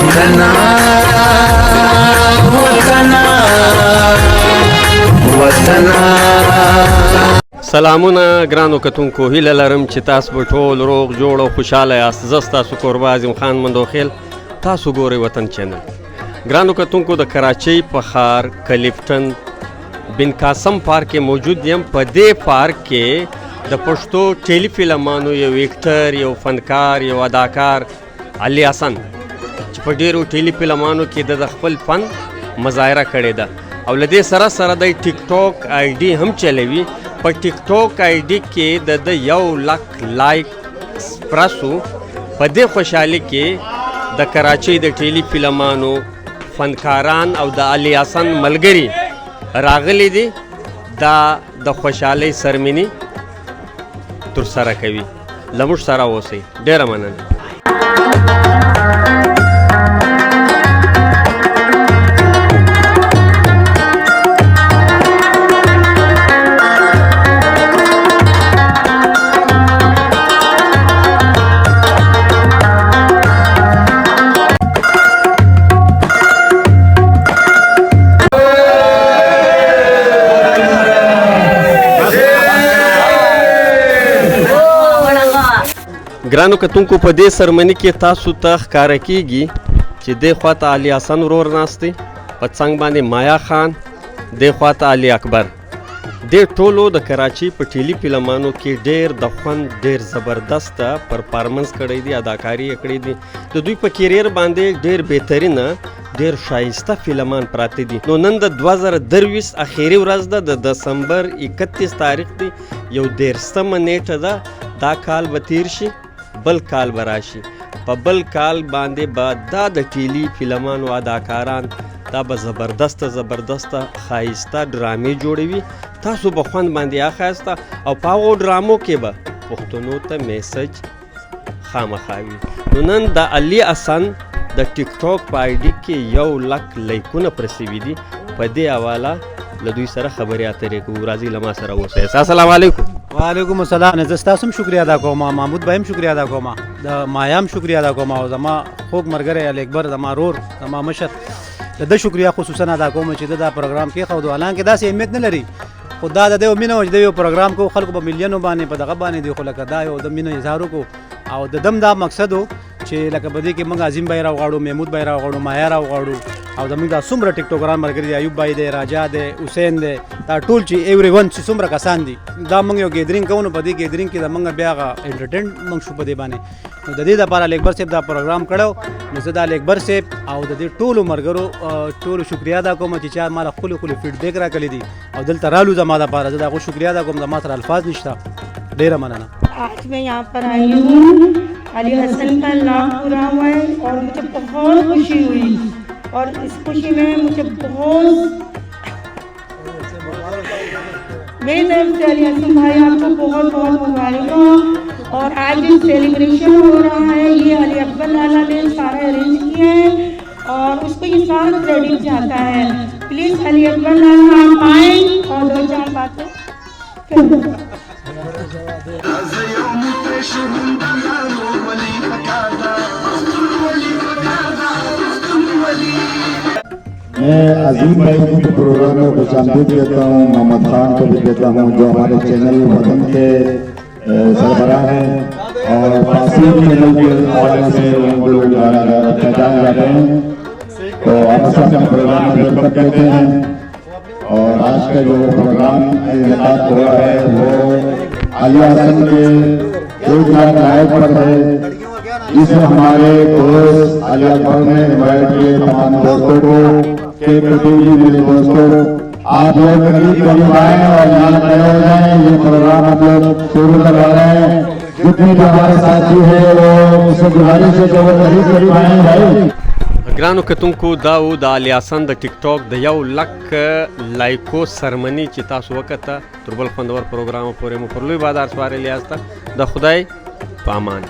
وطنا وطنا وطنا. سلامونه ګرانو کتونکو، هیله لرم چې تاسو به ټول روغ جوړ او خوشحاله یاست. زه ستاسو کوربه اعظم خان مندوخیل، تاسو ګورئ وطن چینل. ګرانو کتونکو، د کراچۍ په ښار کلیفټن بن قاسم پارک کې موجود یم. په دې پارک کې د پښتو ټیلی فلمانو یو ایکټر، یو فنکار، یو اداکار علي حسن چې په ډیرو ټیلی فلمانو کې د خپل فن مظاهره کړې ده او له دې سره سره د ټیک ټاک آی ډي هم چلوي. په ټیک ټاک آی ډي کې د 1,00,000 لایک پرسو. په دې خوشحالي کې د کراچۍ د ټیلی فلمانو فنکاران او د علي حسن ملګري راغلي دي، دا د خوشحالۍ سرمنی تر سره کوي. له موږ سره اوسئ. ډیره مننه. ګرانو کتونکو، په دې سرمنی کې تاسو ته ښکاره کیږي چې دې خواته علي حسن ورور ناست دی، په څنګ باندې مایا خان، دې خواته علي اکبر. دې ټولو د کراچۍ په ټیلی فلمانو کې ډېر د خوند، ډېر زبردسته پرفارمنس کړی دی، اداکاري یې کړې دي. د دوی په کیریر باندې ډېر بهترینه، ډېر شایسته فلمان پراته دي. نو نن د 2023 اخیری ورځ ده، د دسمبر 31 تاریخ دی، یو 13مه نیټه ده. دا کال به تیر شي، بل کال به راشي. په بل کال باندې به دا د ټیلی فلمانو اداکاران دا به زبردسته ښایسته ډرامې جوړوي. تاسو به خوند باندې اخیسته او په هغو ډرامو کې به پښتنو ته میسج خامخا وي. نو نن د علي حسن د ټیک ټاک په آی ډي کې 1,00,000 لایکونه پرسوي دي. په دې حواله له دوی سره خبرې اترې کوو. راځئ له ما سره اوسئ. السلام علیکم. وعلیکم السلام. زه ستاسو هم شکریه ادا کوم، محمود بھائی هم شکریه ادا کوم، د مایا هم شکریه ادا کوم او زما خوږ ملګری علي اکبر، زما رور، زما مشر، د ده شکریه خصوصا ادا کوم چې دا پروګرام کېښودو. حالانکې داسې اهمیت نه لري، خو دا د دې مینه وه چې د یو پروګرام کوو، خلکو په میلیونو باندې په دغه باندې دی. خو لکه دا یو د مینه اظهار وکړو او د دم دا مقصد و چې لکه په دې کې موږ عظیم بھائی راوغواړو، محمود بھائی راوغواړو، مایا راوغواړو او زموږ دا څومره ټیک ټاکران ملګري دي، ایوب بھائی دی، راجا دی، حسین دی، دا ټول چې ایوری ون چې څومره کسان دي، دا موږ یو ګیدرینګ کوو. نو په دې ګیدرینګ کې د موږ بیا هغه انټرټین موږ شو په دې باندې. نو د دې دپاره علي اکبر صاحب دا پروګرام کړی. نو زه د علي اکبر صاحب او د دې ټولو ملګرو ټولو شکریه ادا کوم چې چا ما له ښکلي فیډبیک راکړی دي او دلته رالو زما دپاره. زه د هغو شکریه ادا کوم، زما سره الفاظ نشته. ډېره مننه. आज मैं यहाँ पर आई हूँ, अली हसन का नाम पूरा हुआ है और मुझे बहुत खुशी हुई और इस खुशी में मुझे बहुत मेरी तरफ से अली हसन भाई आपको बहुत बहुत मुबारक। और आज जो सेलिब्रेशन हो रहा है ये अली अकबर लाला ने सारा अरेंज किया है और उसको ये सारा क्रेडिट जाता है। प्लीज़ अली अकबर लाला आप आए और 2-4 बातें मैं अजीम भाई के प्रोग्राम में खुश आमदीद कहता हूँ, मोहम्मद खान को भी कहता हूँ जो हमारे चैनल वतन के सरबराह हैं और फासिल चैनल के हवाले से वो लोग पहचाने जाते हैं। तो आप सब प्रोग्राम में शिरकत करते हैं और आज का जो प्रोग्राम इनेकाद हो रहा है वो अली हसन के 1,00,000 लाइक पर है, जिसमें हमारे दोस्त अली अकबर ने इन्वाइट किए तमाम दोस्तों को के प्रति मेरे दोस्तों आप लोग करीब आए और यहाँ खड़े हो जाए। ये प्रोग्राम आप लोग शुरू करवा रहे हैं। जितने जो हमारे साथी है वो उसे गुजारिश है कि वो करीब आए भाई. ګرانو کتونکو، دا و د علي حسن د ټیک ټاک د 1,00,000 لایکو سرمنی چې تاسو وکړه. تر بل خوندور پروګرام پورې مو پر لوی بازار سپارلی یاست. د خدای په امان.